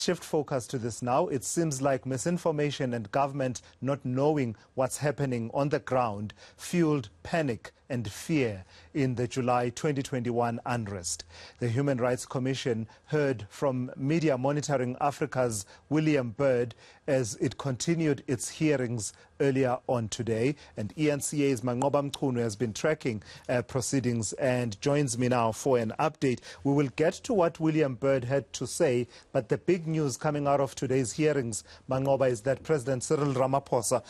Shift focus to this now. It seems like misinformation and government not knowing what's happening on the ground fueled panic and fear in the July 2021 unrest. The Human Rights Commission heard from Media Monitoring Africa's William Bird as it continued its hearings earlier on today. And eNCA's Manqoba Mchunu has been tracking proceedings and joins me now for an update. We will get to what William Bird had to say, but the big news coming out of today's hearings, Manqoba, is that President Cyril Ramaphosa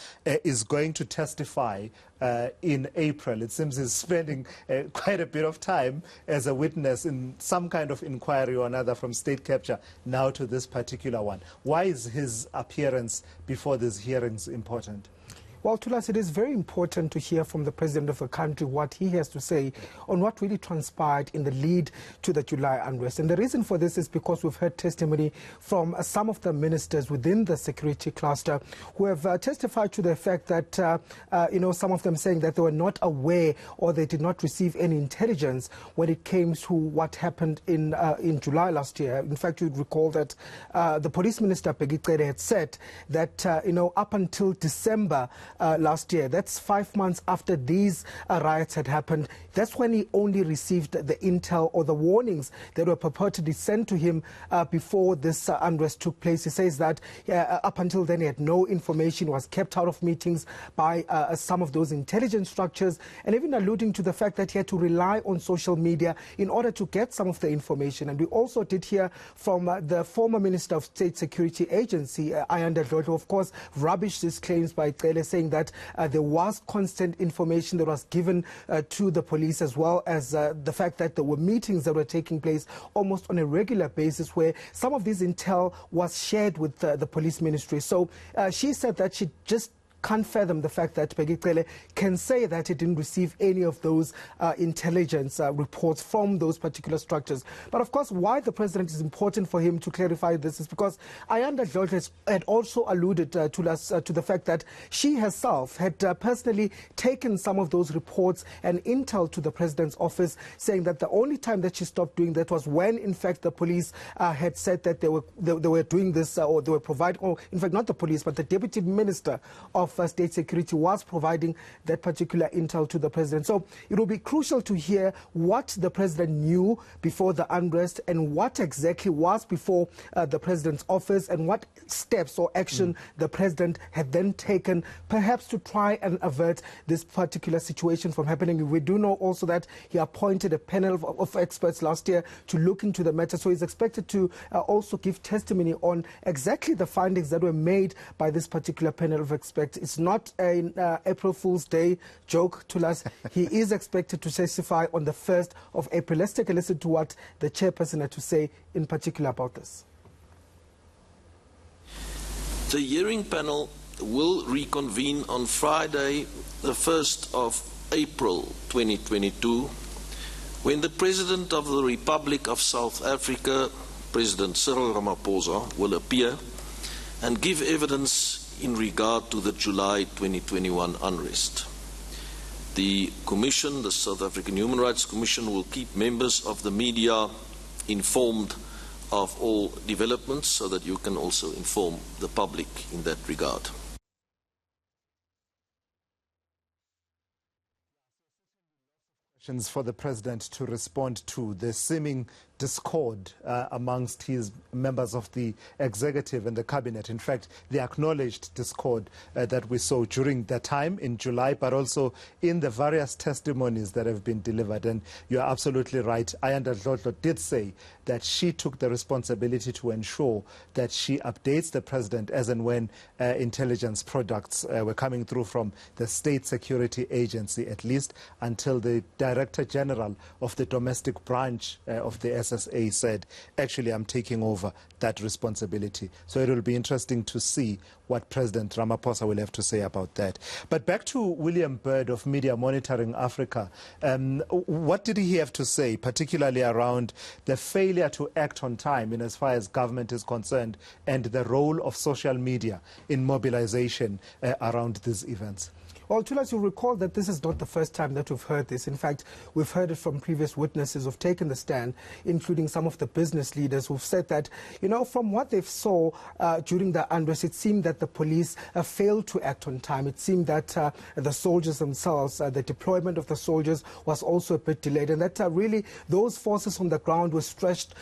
is going to testify in April. It seems he's spending quite a bit of time as a witness in some kind of inquiry or another, from state capture now to this particular one. Why is his appearance before these hearings important? Well, Tulas, it is very important to hear from the president of the country what he has to say on what really transpired in the lead to the July unrest. And the reason for this is because we've heard testimony from some of the ministers within the security cluster who have testified to the fact that, some of them saying that they were not aware or they did not receive any intelligence when it came to what happened in July last year. In fact, you'd recall that the police minister, Pegicere, had said that, up until December last year, that's 5 months after these riots had happened, that's when he only received the intel or the warnings that were purportedly sent to him before this unrest took place. He says that up until then he had no information, was kept out of meetings by some of those intelligence structures, and even alluding to the fact that he had to rely on social media in order to get some of the information. And we also did hear from the former Minister of State Security Agency, Ayanda Dlodlo, of course, rubbished these claims by Cele, saying that there was constant information that was given to the police, as well as the fact that there were meetings that were taking place almost on a regular basis where some of this intel was shared with the police ministry. So she said that she just can't fathom the fact that Pegicere can say that he didn't receive any of those intelligence reports from those particular structures. But of course, why the president is important for him to clarify this is because Ayanda Dlodlo had also alluded to the fact that she herself had personally taken some of those reports and intel to the president's office, saying that the only time that she stopped doing that was when, in fact, the police had said that they were doing this, or they were providing, or in fact, not the police, but the deputy minister of State Security was providing that particular intel to the president. So it will be crucial to hear what the president knew before the unrest and what exactly was before the president's office, and what steps or action the president had then taken, perhaps to try and avert this particular situation from happening. We do know also that he appointed a panel of experts last year to look into the matter, so he's expected to also give testimony on exactly the findings that were made by this particular panel of experts. It's not an April Fool's Day joke to us. He is expected to testify on the 1st of April. Let's take a listen to what the chairperson had to say in particular about this. The hearing panel will reconvene on Friday, the 1st of April 2022, when the President of the Republic of South Africa, President Cyril Ramaphosa, will appear and give evidence in regard to the July 2021 unrest. The Commission, the South African Human Rights Commission, will keep members of the media informed of all developments so that you can also inform the public in that regard. Questions for the president to respond to the seeming discord amongst his members of the executive and the cabinet. In fact, the acknowledged discord that we saw during the time in July, but also in the various testimonies that have been delivered. And you're absolutely right. Ayanda Dlodlo did say that she took the responsibility to ensure that she updates the president as and when intelligence products were coming through from the State Security Agency, at least until the Director General of the domestic branch of the SSA said, actually, I'm taking over that responsibility. So it will be interesting to see what President Ramaphosa will have to say about that. But back to William Bird of Media Monitoring Africa. What did he have to say, particularly around the failure to act on time in as far as government is concerned, and the role of social media in mobilization around these events? Well, Tulas, you'll recall that this is not the first time that we've heard this. In fact, we've heard it from previous witnesses who've taken the stand, including some of the business leaders who've said that, from what they've saw during the unrest, it seemed that the police failed to act on time. It seemed that the soldiers themselves, the deployment of the soldiers was also a bit delayed, and that really those forces on the ground were stretched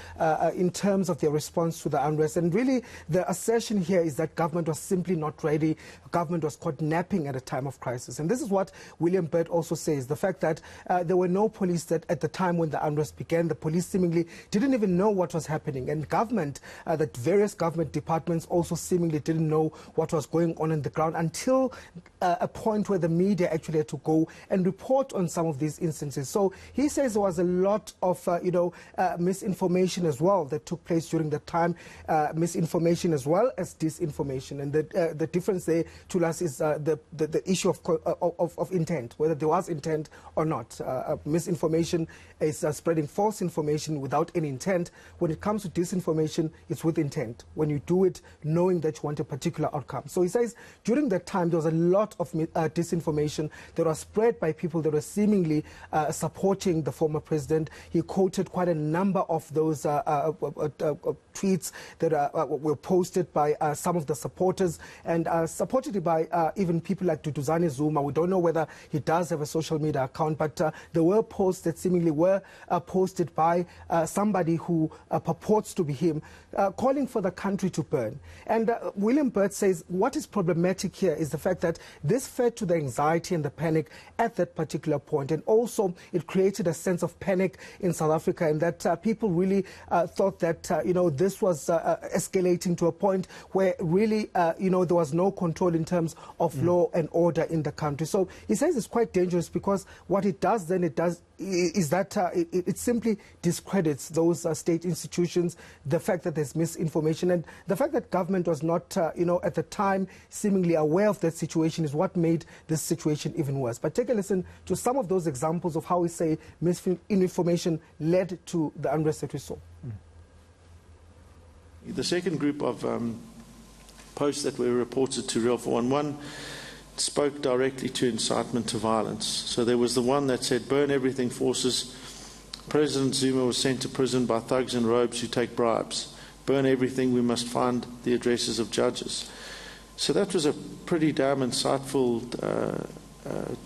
in terms of their response to the unrest. And really, the assertion here is that government was simply not ready. Government was caught napping at a time of crisis. And this is what William Burt also says, the fact that there were no police that at the time when the unrest began, the police seemingly didn't even know what was happening. And government, that various government departments also seemingly didn't know what was going on the ground until a point where the media actually had to go and report on some of these instances. So he says there was a lot of, misinformation as well that took place during the time, misinformation as well as disinformation. And the difference there to us is the issue of intent, whether there was intent or not. Misinformation is spreading false information without any intent. When it comes to disinformation, it's with intent, when you do it knowing that you want a particular outcome. So he says during that time there was a lot of disinformation that was spread by people that were seemingly supporting the former president. He quoted quite a number of those tweets that were posted by some of the supporters, and supported by even people like Duduzane Zuma. We don't know whether he does have a social media account, but there were posts that seemingly were posted by somebody who purports to be him, calling for the country to burn. And William Burt says what is problematic here is the fact that this fed to the anxiety and the panic at that particular point, and also it created a sense of panic in South Africa, and that people really thought that this was escalating to a point where really there was no control in terms of law and order in the country. So he says it's quite dangerous, because what it does then is that it simply discredits those state institutions, the fact that there's misinformation, and the fact that government was not at the time seemingly aware of that situation is what made this situation even worse. But take a listen to some of those examples of how we say misinformation led to the unrest that we saw. The second group of posts that were reported to Real 411 spoke directly to incitement to violence. So there was the one that said, "Burn everything forces. President Zuma was sent to prison by thugs in robes who take bribes. Burn everything, we must find the addresses of judges." So that was a pretty damn insightful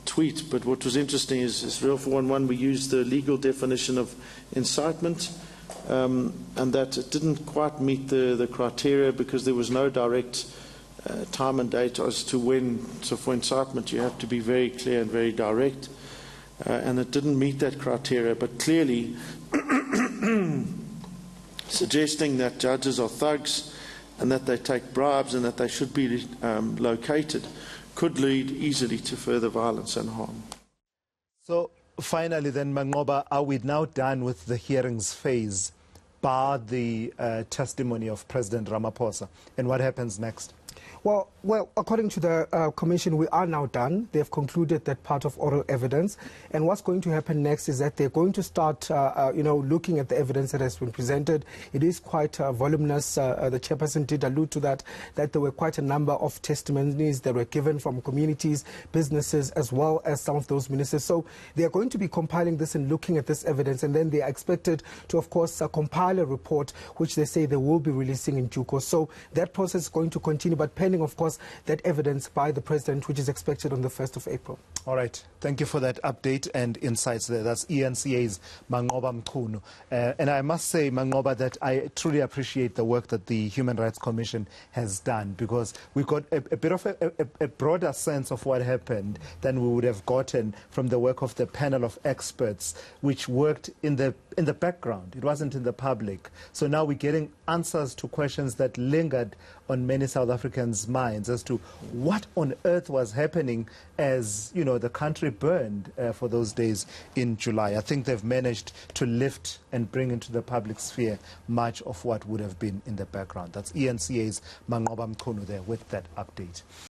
tweet. But what was interesting is Real 411, we used the legal definition of incitement, and that it didn't quite meet the criteria, because there was no direct time and date as to when. So for incitement you have to be very clear and very direct, and it didn't meet that criteria. But clearly suggesting that judges are thugs and that they take bribes and that they should be located could lead easily to further violence and harm. So finally then, Manqoba, are we now done with the hearings phase, bar the testimony of President Ramaphosa? And what happens next? Well, according to the Commission, we are now done. They've concluded that part of oral evidence. And what's going to happen next is that they're going to start, looking at the evidence that has been presented. It is quite voluminous. The chairperson did allude to that there were quite a number of testimonies that were given from communities, businesses, as well as some of those ministers. So they are going to be compiling this and looking at this evidence. And then they are expected to, of course, compile a report, which they say they will be releasing in due course. So that process is going to continue, but pending, of course, that evidence by the president, which is expected on the 1st of April. All right. Thank you for that update and insights there. That's eNCA's Manqoba Mchunu. And I must say, Manqoba, that I truly appreciate the work that the Human Rights Commission has done, because we got a bit of a broader sense of what happened than we would have gotten from the work of the panel of experts, which worked in the background. It wasn't in the public. So now we're getting answers to questions that lingered on many South Africans' minds as to what on earth was happening as, the country burned for those days in July. I think they've managed to lift and bring into the public sphere much of what would have been in the background. That's eNCA's Manqoba Mchunu there with that update.